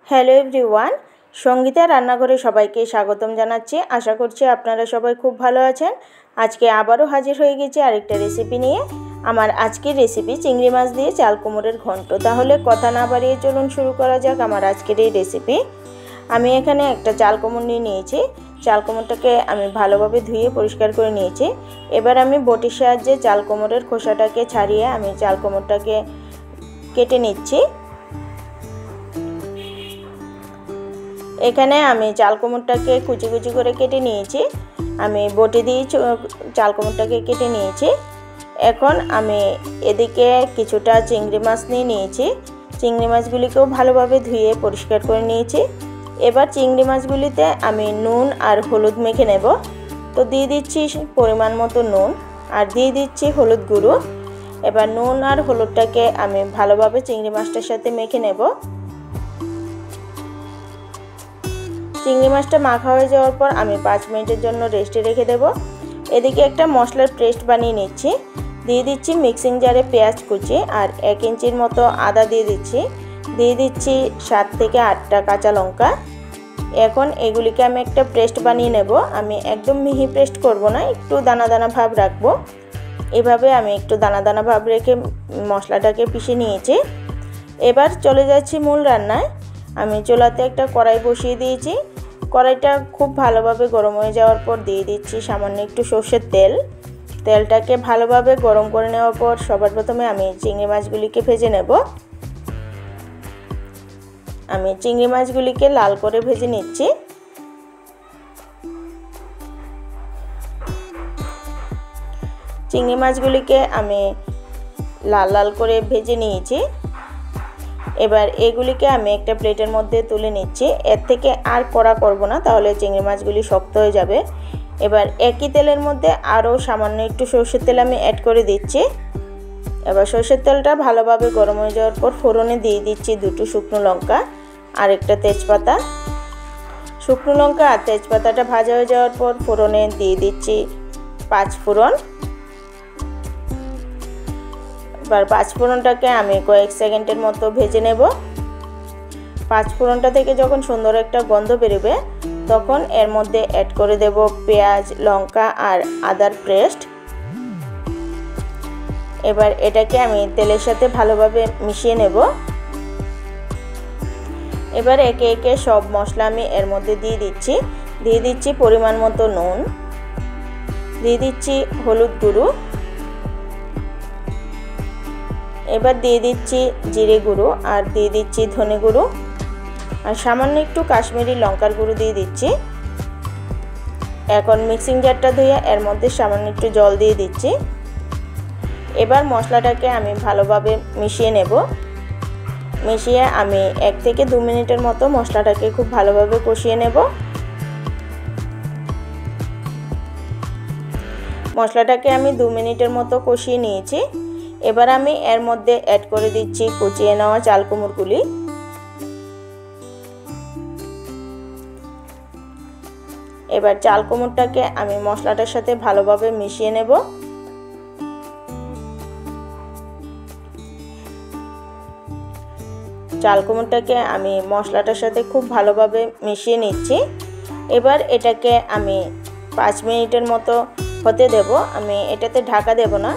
Hello everyone, Sangeeta রান্নাঘরে সবাইকে স্বাগতম জানাচ্ছি। আশা করছি আপনারা সবাই খুব ভালো আছেন। আজকে আবারও হাজির হয়ে গেছি আরেকটা রেসিপি নিয়ে। আমার আজকের রেসিপি চিংড়ি মাছ দিয়ে চাল কুমড়োর ঘন্ট। তাহলে কথা না বাড়িয়ে চলুন শুরু করা যাক আমার আজকের এই রেসিপি। আমি এখানে একটা চাল কুমড়ো নিয়ে নিয়েছি। চাল কুমড়োটাকে আমি ভালোভাবে ধুয়ে পরিষ্কার করে নিয়েছি। এবার আমি বটির সাহায্যে চাল কুমড়োর খোসাটাকে ছাড়িয়ে আমি চাল কুমড়োটাকে কেটে নিচ্ছি। এখানে আমি চাল কুমড়োটাকে কুচি কুচি করে কেটে নিয়েছি। আমি বটি দিয়ে চাল কুমড়োটাকে কেটে নিয়েছি। এখন আমি এদিকে কিছুটা চিংড়ি মাছ নিয়েছি। চিংড়ি মাছগুলিকেও ভালোভাবে ধুয়ে পরিষ্কার করে নিয়েছি। এবার চিংড়ি মাছগুলিতে আমি নুন আর হলুদ মেখে নেব। তো দিয়ে দিচ্ছি পরিমাণ মতো নুন আর দিয়ে দিচ্ছি হলুদ গুঁড়ো। এবার নুন আর হলুদটাকে আমি ভালোভাবে চিংড়ি মাছটার সাথে মেখে নেব। চিংড়ি মাছটা মাখা হয়ে যাওয়ার পর আমি 5 মিনিটের জন্য রেস্টে রেখে দেব। এদিকে একটা মশলার পেস্ট বানিয়ে নিচ্ছি। দিয়ে দিচ্ছি মিক্সিং জারে পেঁয়াজ কুচি আর 1 ইঞ্চির মতো আদা দিয়ে দিচ্ছি 7 থেকে 8টা কাঁচা লঙ্কা। এখন এগুলিকে আমি একটা পেস্ট বানিয়ে নেব। আমি একদম মিহি পেস্ট করব না, একটু দানা দানা ভাব রাখবো। এভাবে আমি একটু দানা দানা ভাব রেখে মশলাটাকে পিষে নিয়েছি। এবার চলে যাচ্ছি মূল রান্নায়। আমি চুলাতে একটা কড়াই বসিয়ে দিয়েছি। কড়াইটা খুব ভালোভাবে গরম হয়ে যাওয়ার পর দিয়ে দিচ্ছি সামান্য একটু সর্ষের তেল। তেলটাকে ভালোভাবে গরম করে নেওয়ার পর সবার প্রথমে আমি চিংড়ি মাছগুলিকে ভেজে নেব। আমি চিংড়ি মাছগুলিকে লাল করে ভেজে নিচ্ছি। চিংড়ি মাছগুলিকে আমি লাল লাল করে ভেজে নিয়েছি। এবার এগুলিকে আমি একটা প্লেটের মধ্যে তুলে নিচ্ছি। এর থেকে আর কড়া করব না, তাহলে চিংড়ি মাছগুলি শক্ত হয়ে যাবে। এবার একই তেলের মধ্যে আরও সামান্য একটু সরষের তেল আমি অ্যাড করে দিচ্ছি। এবার সরষের তেলটা ভালোভাবে গরম হয়ে যাওয়ার পর ফোড়নে দিয়ে দিচ্ছি 2টো শুকনো লঙ্কা আর একটা তেজপাতা। শুকনো লঙ্কা আর তেজপাতাটা ভাজা হয়ে যাওয়ার পর ফোড়নে দিয়ে দিচ্ছি 5 ফোড়ন। এবার 5 ফোড়নটাকে আমি কয়েক সেকেন্ডের মতো ভেজে নেব। 5 ফোড়নটা থেকে যখন সুন্দর একটা গন্ধ বেরোবে তখন এর মধ্যে অ্যাড করে দেব পেঁয়াজ, লঙ্কা আর আদার পেস্ট। এবার এটাকে আমি তেলের সাথে ভালোভাবে মিশিয়ে নেব। এবার একে একে সব মশলা আমি এর মধ্যে দিয়ে দিচ্ছি পরিমাণ মতো নুন, দিয়ে দিচ্ছি হলুদ গুঁড়ো, এবার দিয়ে দিচ্ছি জিরে গুঁড়ো আর দিয়ে দিচ্ছি ধনে গুঁড়ো আর সামান্য একটু কাশ্মীরি লঙ্কার গুঁড়ো দিয়ে দিচ্ছি। এখন মিক্সিং জারটা ধুয়ে এর মধ্যে সামান্য একটু জল দিয়ে দিচ্ছি। এবার মশলাটাকে আমি ভালোভাবে মিশিয়ে নেব। মিশিয়ে আমি 1 থেকে 2 মিনিটের মতো মশলাটাকে খুব ভালোভাবে কষিয়ে নেব। মশলাটাকে আমি 2 মিনিটের মতো কষিয়ে নিয়েছি। এবার আমি এর মধ্যে অ্যাড করে দিচ্ছি কুচিয়ে নেওয়া চাল কুমড়োগুলি। এবার চাল কুমড়োটাকে আমি মশলাটার সাথে ভালোভাবে মিশিয়ে নেব। চাল কুমড়োটাকে আমি মশলাটার সাথে খুব ভালোভাবে মিশিয়ে নিচ্ছি। এবার এটাকে আমি 5 মিনিটের মতো হতে দেব। আমি এটাতে ঢাকা দেব না,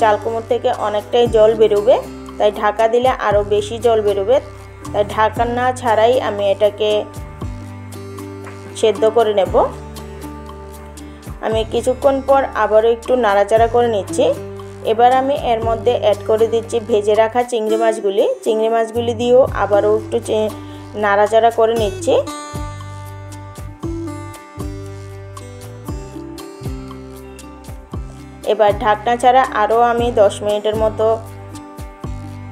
চাল কুমড়ো থেকে অনেকটাই জল বেরোবে, তাই ঢাকা দিলে আরও বেশি জল বেরোবে। তাই ঢাকা না ছাড়াই আমি এটাকে সেদ্ধ করে নেব। আমি কিছুক্ষণ পর আবারও একটু নাড়াচাড়া করে নিচ্ছি। এবার আমি এর মধ্যে অ্যাড করে দিচ্ছি ভেজে রাখা চিংড়ি মাছগুলি দিয়েও আবারও একটু নাড়াচাড়া করে নিচ্ছি। এবার ঢাকনা ছাড়া আরও আমি 10 মিনিটের মতো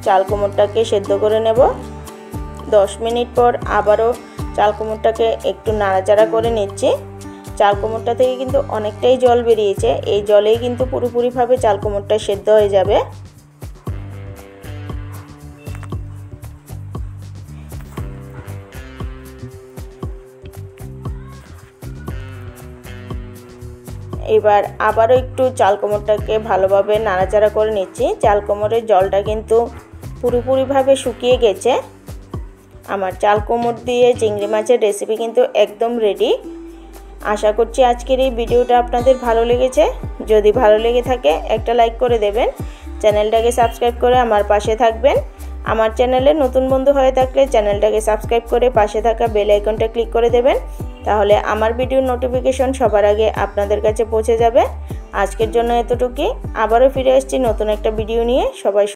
চাল কুমড়োটাকে সেদ্ধ করে নেব। 10 মিনিট পর আবারও চাল কুমড়োটাকে একটু নাড়াচাড়া করে নিচ্ছি। চাল কুমড়োটা থেকে কিন্তু অনেকটাই জল বেরিয়েছে, এই জলেই কিন্তু পুরোপুরিভাবে চাল কুমড়োটা সেদ্ধ হয়ে যাবে। এবার আবারও একটু চাল কুমড়োটাকে ভালোভাবে নাড়াচাড়া করে নিচ্ছি। চাল কুমড়োর জলটা কিন্তু পুরোপুরিভাবে শুকিয়ে গেছে। আমার চাল কুমড় দিয়ে চিংড়ি মাছের রেসিপি কিন্তু একদম রেডি। আশা করছি আজকের এই ভিডিওটা আপনাদের ভালো লেগেছে। যদি ভালো লেগে থাকে একটা লাইক করে দেবেন, চ্যানেলটাকে সাবস্ক্রাইব করে আমার পাশে থাকবেন। আমার চ্যানেলে নতুন বন্ধু হয়ে থাকলে চ্যানেলটাকে সাবস্ক্রাইব করে পাশে থাকা বেল আইকনটা ক্লিক করে দেবেন, তাহলে আমার ভিডিওর নোটিফিকেশন সবার আগে আপনাদের কাছে পৌঁছে যাবে। আজকের জন্য এতটুকুই। আবারও ফিরে আসছি নতুন একটা ভিডিও নিয়ে। সবাই